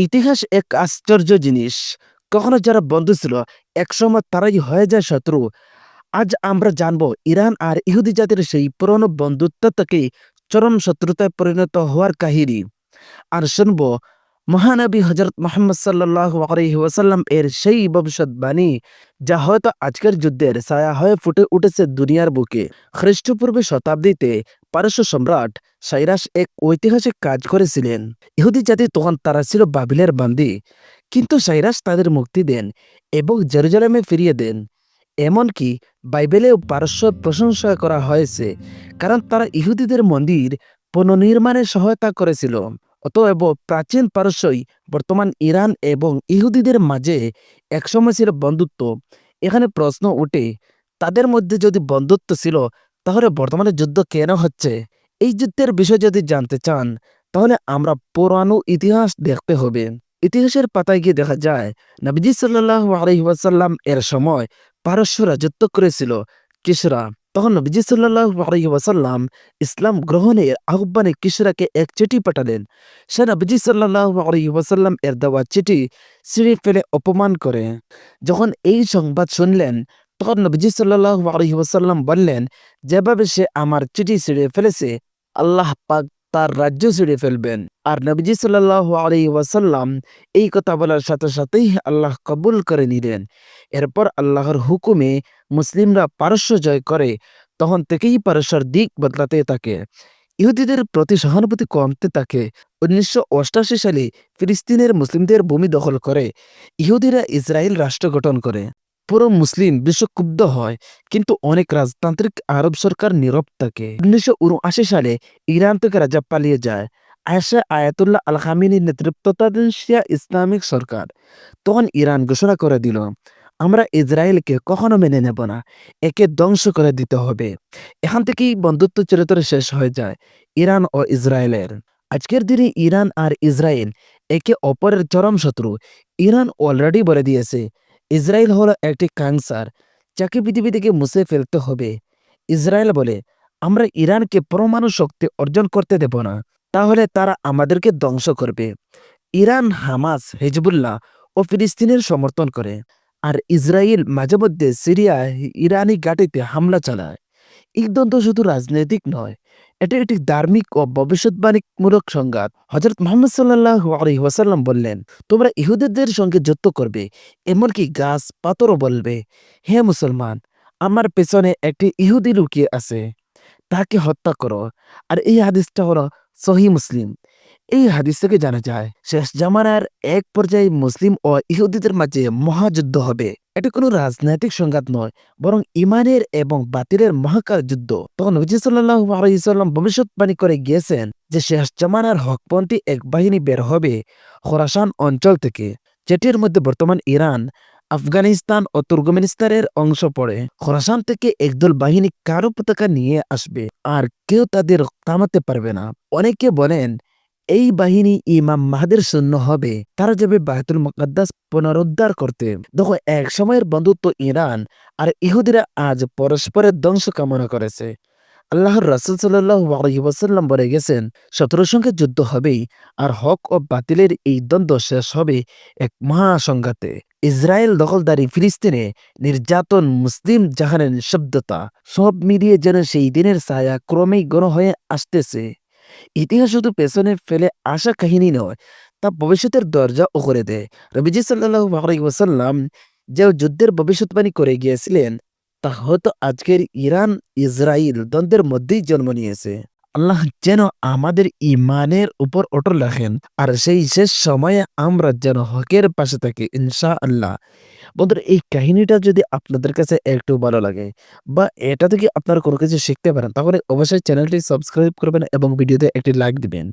ইতিহাস এক আশ্চর্য জিনিস। কখনো যারা বন্ধু ছিল, একসময় তারাই হয়ে যায় শত্রু। আজ আমরা জানব ইরান আর ইহুদি জাতির সেই পুরনো বন্ধুত্ব থেকে চরম শত্রুতায় পরিণত হওয়ার কাহিনী। আর শুনব মহানবী হজরত মোহাম্মদ সাল্লাল্লাহু আলাইহি ওয়াসাল্লাম এর সেই ভবিষ্যৎবাণী, যা হয়তো আজকের যুদ্ধের ছায়া হয়ে ফুটে উঠেছে দুনিয়ার বুকে। খ্রিস্টপূর্বে শতাব্দীতে পারস্য সম্রাট সাইরাস এক ঐতিহাসিক কাজ করেছিলেন। ইহুদি জাতি তখন তারা ছিল বাবিলের বান্দি, কিন্তু সাইরাস তাদের মুক্তি দেন এবং জেরুজালেমে ফিরিয়ে দেন। এমনকি বাইবেলেও পারস্য প্রশংসা করা হয়েছে, কারণ তারা ইহুদিদের মন্দির পুনর্নির্মাণে সহায়তা করেছিল। অতএব প্রাচীন পারস্যই বর্তমান ইরান এবং ইহুদিদের মাঝে একসময় ছিল বন্ধুত্ব। এখানে প্রশ্ন ওঠে, তাদের মধ্যে যদি বন্ধুত্ব ছিল, তাহলে বর্তমানে যুদ্ধ কেন হচ্ছে? এই যুদ্ধের বিষয় যদি জানতে চান, তাহলে আমরা পুরানো ইতিহাস দেখতে হবে। ইতিহাসের পাতায় গিয়ে দেখা যায়, নবীজি সাল্লাল্লাহু আলাইহি ওয়াসাল্লাম এর সময় পারস্য রাজত্ব করেছিল কিসরা। তখন নবীজি সাল্লাল্লাহু আলাইহি ওয়াসাল্লাম ইসলাম গ্রহণের আহ্বানে কিসরাকে এক চিঠি পাঠালেন। সে নবীজি সাল্লাল্লাহু আলাইহি ওয়াসাল্লাম এর দেওয়া চিঠি ছিঁড়ে ফেলে অপমান করে। যখন এই সংবাদ শুনলেন, তখন নবীজি সাল্লাল্লাহু আলাইহি ওয়াসাল্লাম বললেন, যেভাবে সে আমার চিঠি ছিঁড়ে ফেলেছে, আল্লাহ পাক তার রাজ্য ছিঁড়ে ফেলবেন। আর নবীজি সাল্লাল্লাহু আলাইহি ওয়াসাল্লাম এই কথা বলার সাথে সাথেই আল্লাহ কবুল করে নিলেন। এরপর আল্লাহর হুকুমে মুসলিমরা পারস্য জয় করে। তখন থেকেই পারস্যের দিক বদলাতে থাকে, ইহুদিদের প্রতি সহানুভূতি কমতে থাকে। 1988 সালে ফিলিস্তিনের মুসলিমদের ভূমি দখল করে ইহুদিরা ইসরায়েল রাষ্ট্র গঠন করে। পুরো মুসলিম বিশ্ব ক্ষুব্ধ হয়, কিন্তু অনেক রাজতান্ত্রিক আরব সরকার নীরব থাকে। 1979 সালে ইরান থেকে রাজা পালিয়ে যায়। আয়েশা আয়াতুল্লাহ আল খামিনীর নেতৃত্বাধীন শিয়া ইসলামিক সরকার তখন ইরান ঘোষণা করে দিল, আমরা ইসরায়েলকে কখনো মেনে নেব না, একে ধ্বংস করে দিতে হবে। এখান থেকেই বন্ধুত্ব চিরতরে শেষ হয়ে যায় ইরান ও ইসরায়েলের। আজকের দিনে ইরান আর ইসরায়েল একে অপরের চরম শত্রু। ইরান অলরেডি বলে দিয়েছে, ইসরায়েল হলো একটি ক্যান্সার, যাকে পৃথিবী থেকে মুছে ফেলতে হবে। ইসরায়েল বলে, আমরা ইরানকে পরমাণু শক্তি অর্জন করতে দেব না, তাহলে তারা আমাদেরকে ধ্বংস করবে। ইরান হামাস, হিজবুল্লাহ ও ফিলিস্তিনের সমর্থন করে, আর ইসরায়েল মাঝে মধ্যে সিরিয়া ইরানি ঘাঁটিতে হামলা চালায়। এই দ্বন্দ্ব শুধু রাজনৈতিক নয়, এটা একটি ধার্মিক ও ভবিষ্যৎবাণীমূলক সংঘাত। হযরত মুহাম্মদ সাল্লাল্লাহু আলাইহি ওয়াসাল্লাম বললেন, তোমরা ইহুদিদের সঙ্গে যুদ্ধ করবে, এমনকি গাছ পাথরও বলবে, হে মুসলমান, আমার পেছনে একটি ইহুদি লুকিয়ে আছে, তাকে হত্যা করো। আর এই হাদিসটা হলো সহিহ মুসলিম। এই হাদিস থেকে জানা যায়, শেষ জামানার এক পর্যায়ে মুসলিম ও ইহুদিদের মাঝে মহাযুদ্ধ হবে। এটা কোনো রাজনৈতিক সংঘাত নয়, বরং ইমানের এবং বাতিলের মহাকার যুদ্ধ। তখন নবী সাল্লাল্লাহু আলাইহি ওয়াসাল্লাম ভবিষ্যৎবাণী করে গিয়েছেন যে শেষ জামানার হকপন্থী এক বাহিনী বের হবে খোরাসান অঞ্চল থেকে, যেটির মধ্যে বর্তমান ইরান, আফগানিস্তান ও তুর্কমেনিস্তানের অংশ পড়ে। খোরাসান থেকে একদল বাহিনী কারো পতাকা নিয়ে আসবে, আর কেউ তাদের থামাতে পারবে না। অনেকে বলেন এই বাহিনী ইমাম মাহাদির সৈন্য হবে, তারা যাবে বায়তুল মুকাদ্দাস পুনরুদ্ধার করতে। দেখো, এক সময়ের বন্ধুত্ব ইরান আর ইহুদিরা আজ পরস্পরের ধ্বংস কামনা করেছে। আল্লাহর রাসূল সাল্লাল্লাহু আলাইহি ওয়াসাল্লাম বলে গেছেন, শত্রুর সঙ্গে যুদ্ধ হবেই, আর হক ও বাতিলের এই দ্বন্দ্ব শেষ হবে এক মহাসংঘাতে। ইসরায়েল দখলদারি, ফিলিস্তিনে নির্যাতন, মুসলিম জাহানের নিঃশব্দতা, সব মিলিয়ে যেন সেই দিনের ছায়া ক্রমেই ঘন হয়ে আসতেছে। ইতিহাস শুধু পেছনে ফেলে আসা কাহিনী নয়, তা ভবিষ্যতের দরজাও করে দেয়। নবীজি সাল্লাল্লাহু আলাইহি ওয়াসাল্লাম যে যুদ্ধের ভবিষ্যৎবাণী করে গিয়েছিলেন, তা হয়তো আজকের ইরান ইসরায়েল দ্বন্দ্বের মধ্যেই জন্ম নিয়েছে। আল্লাহ যেন আমাদের ইমানের উপর অটল রাখেন, আর সেই শেষ সময়ে আমরা যেন হকের পাশে থাকি ইনশাআল্লাহ। বন্ধুরা, এই কাহিনীটা যদি আপনাদের কাছে একটু ভালো লাগে বা এটা থেকে আপনারা কোনো কিছু শিখতে পারেন, তাহলে অবশ্যই চ্যানেলটি সাবস্ক্রাইব করবেন এবং ভিডিওতে একটি লাইক দিবেন।